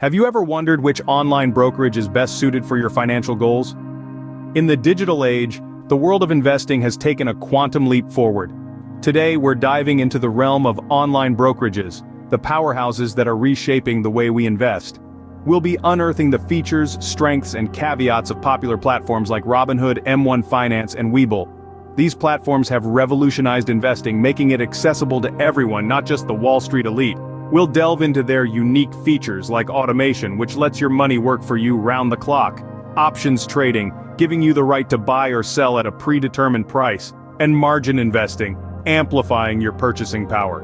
Have you ever wondered which online brokerage is best suited for your financial goals? In the digital age, the world of investing has taken a quantum leap forward. Today, we're diving into the realm of online brokerages, the powerhouses that are reshaping the way we invest. We'll be unearthing the features, strengths, and caveats of popular platforms like Robinhood, M1 Finance, and Webull. These platforms have revolutionized investing, making it accessible to everyone, not just the Wall Street elite. We'll delve into their unique features like automation, which lets your money work for you round the clock, options trading, giving you the right to buy or sell at a predetermined price, and margin investing, amplifying your purchasing power.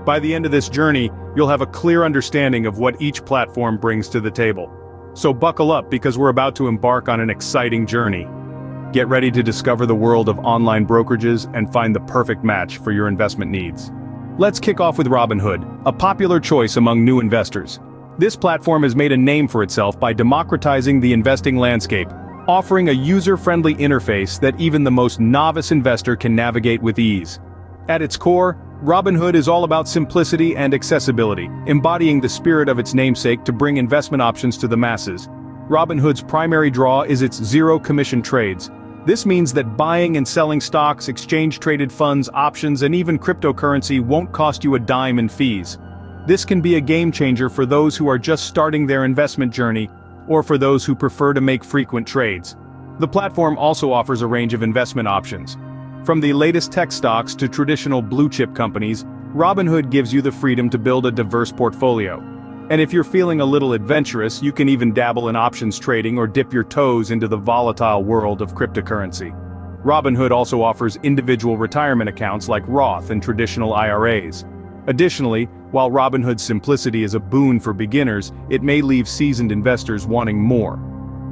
By the end of this journey, you'll have a clear understanding of what each platform brings to the table. So buckle up because we're about to embark on an exciting journey. Get ready to discover the world of online brokerages and find the perfect match for your investment needs. Let's kick off with Robinhood, a popular choice among new investors. This platform has made a name for itself by democratizing the investing landscape, offering a user-friendly interface that even the most novice investor can navigate with ease. At its core, Robinhood is all about simplicity and accessibility, embodying the spirit of its namesake to bring investment options to the masses. Robinhood's primary draw is its zero-commission trades. This means that buying and selling stocks, exchange-traded funds, options, and even cryptocurrency won't cost you a dime in fees. This can be a game-changer for those who are just starting their investment journey, or for those who prefer to make frequent trades. The platform also offers a range of investment options. From the latest tech stocks to traditional blue-chip companies, Robinhood gives you the freedom to build a diverse portfolio. And if you're feeling a little adventurous, you can even dabble in options trading or dip your toes into the volatile world of cryptocurrency. Robinhood also offers individual retirement accounts like Roth and traditional IRAs. Additionally, while Robinhood's simplicity is a boon for beginners, it may leave seasoned investors wanting more.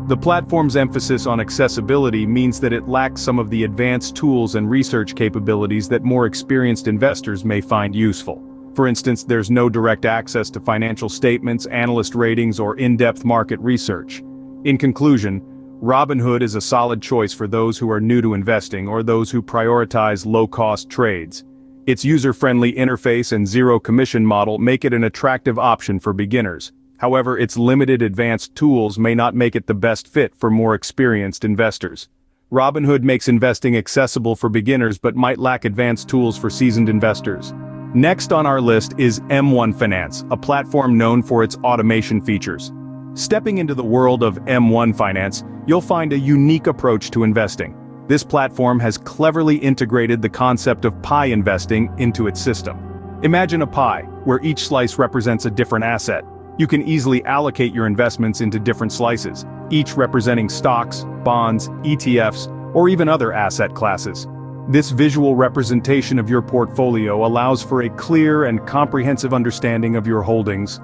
The platform's emphasis on accessibility means that it lacks some of the advanced tools and research capabilities that more experienced investors may find useful. For instance, there's no direct access to financial statements, analyst ratings, or in-depth market research. In conclusion, Robinhood is a solid choice for those who are new to investing or those who prioritize low-cost trades. Its user-friendly interface and zero-commission model make it an attractive option for beginners. However, its limited advanced tools may not make it the best fit for more experienced investors. Robinhood makes investing accessible for beginners but might lack advanced tools for seasoned investors. Next on our list is M1 Finance, a platform known for its automation features. Stepping into the world of M1 Finance, you'll find a unique approach to investing. This platform has cleverly integrated the concept of pie investing into its system. Imagine a pie, where each slice represents a different asset. You can easily allocate your investments into different slices, each representing stocks, bonds, ETFs, or even other asset classes. This visual representation of your portfolio allows for a clear and comprehensive understanding of your holdings.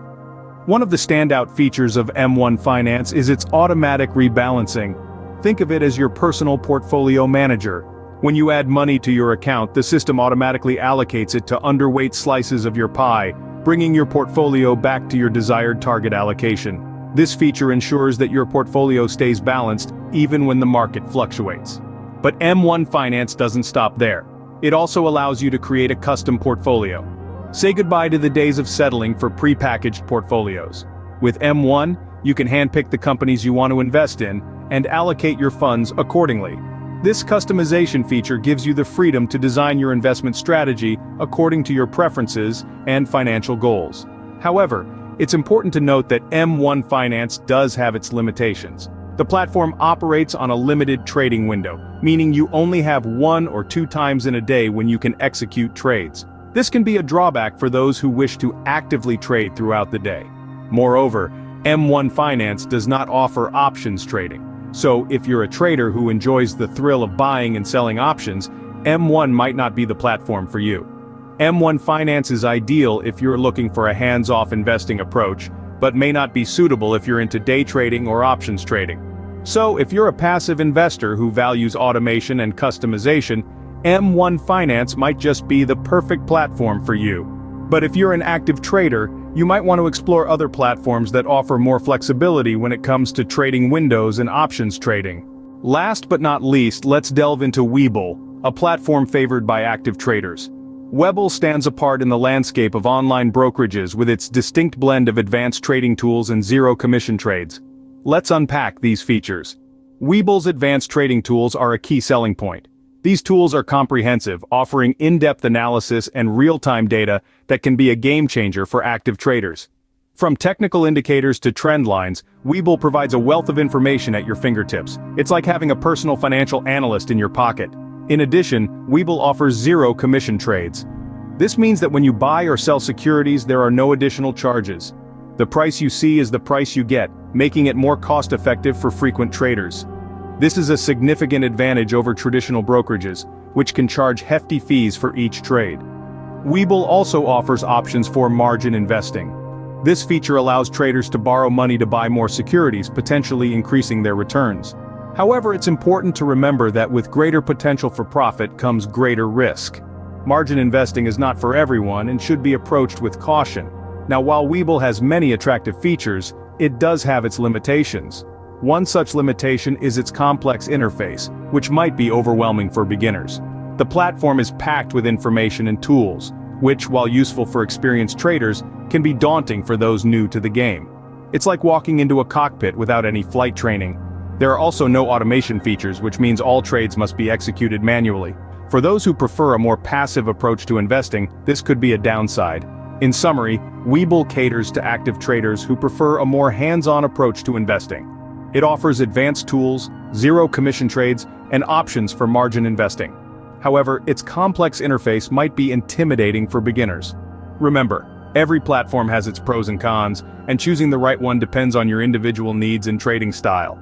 One of the standout features of M1 Finance is its automatic rebalancing. Think of it as your personal portfolio manager. When you add money to your account, the system automatically allocates it to underweight slices of your pie, bringing your portfolio back to your desired target allocation. This feature ensures that your portfolio stays balanced even when the market fluctuates. But M1 Finance doesn't stop there. It also allows you to create a custom portfolio. Say goodbye to the days of settling for pre-packaged portfolios. With M1, you can handpick the companies you want to invest in and allocate your funds accordingly. This customization feature gives you the freedom to design your investment strategy according to your preferences and financial goals. However, it's important to note that M1 Finance does have its limitations. The platform operates on a limited trading window, meaning you only have 1 or 2 times in a day when you can execute trades. This can be a drawback for those who wish to actively trade throughout the day. Moreover, M1 Finance does not offer options trading. So if you're a trader who enjoys the thrill of buying and selling options, M1 might not be the platform for you. M1 Finance is ideal if you're looking for a hands-off investing approach, but may not be suitable if you're into day trading or options trading. So if you're a passive investor who values automation and customization, M1 Finance might just be the perfect platform for you. But if you're an active trader, you might want to explore other platforms that offer more flexibility when it comes to trading windows and options trading. Last but not least, let's delve into Webull, a platform favored by active traders. Webull stands apart in the landscape of online brokerages with its distinct blend of advanced trading tools and zero-commission trades. Let's unpack these features. Webull's advanced trading tools are a key selling point. These tools are comprehensive, offering in-depth analysis and real-time data that can be a game-changer for active traders. From technical indicators to trend lines, Webull provides a wealth of information at your fingertips. It's like having a personal financial analyst in your pocket. In addition, Webull offers zero-commission trades. This means that when you buy or sell securities, there are no additional charges. The price you see is the price you get, making it more cost-effective for frequent traders. This is a significant advantage over traditional brokerages, which can charge hefty fees for each trade. Webull also offers options for margin investing. This feature allows traders to borrow money to buy more securities, potentially increasing their returns. However, it's important to remember that with greater potential for profit comes greater risk. Margin investing is not for everyone and should be approached with caution. Now, while Webull has many attractive features, it does have its limitations. One such limitation is its complex interface, which might be overwhelming for beginners. The platform is packed with information and tools, which, while useful for experienced traders, can be daunting for those new to the game. It's like walking into a cockpit without any flight training. There are also no automation features, which means all trades must be executed manually. For those who prefer a more passive approach to investing, this could be a downside. In summary, Webull caters to active traders who prefer a more hands-on approach to investing. It offers advanced tools, zero-commission trades, and options for margin investing. However, its complex interface might be intimidating for beginners. Remember, every platform has its pros and cons, and choosing the right one depends on your individual needs and trading style.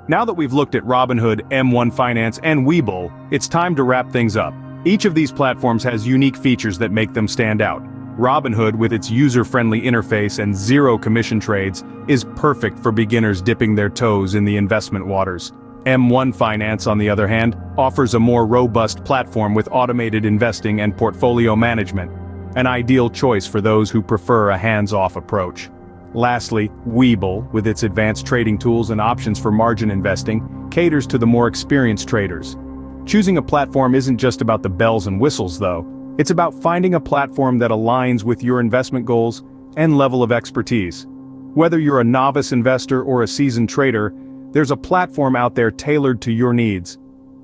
Now that we've looked at Robinhood, M1 Finance, and Webull, it's time to wrap things up. Each of these platforms has unique features that make them stand out. Robinhood, with its user-friendly interface and zero-commission trades, is perfect for beginners dipping their toes in the investment waters. M1 Finance, on the other hand, offers a more robust platform with automated investing and portfolio management, an ideal choice for those who prefer a hands-off approach. Lastly, Webull, with its advanced trading tools and options for margin investing, caters to the more experienced traders. Choosing a platform isn't just about the bells and whistles, though. It's about finding a platform that aligns with your investment goals and level of expertise. Whether you're a novice investor or a seasoned trader, there's a platform out there tailored to your needs.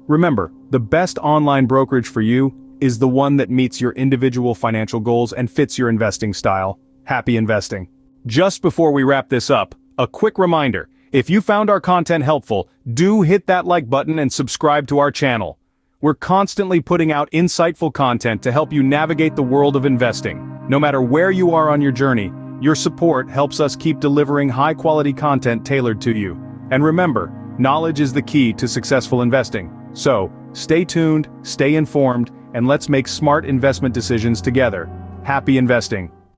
Remember, the best online brokerage for you is the one that meets your individual financial goals and fits your investing style. Happy investing. Just before we wrap this up, a quick reminder, if you found our content helpful, do hit that like button and subscribe to our channel. We're constantly putting out insightful content to help you navigate the world of investing. No matter where you are on your journey, your support helps us keep delivering high-quality content tailored to you. And remember, knowledge is the key to successful investing. So, stay tuned, stay informed, and let's make smart investment decisions together. Happy investing.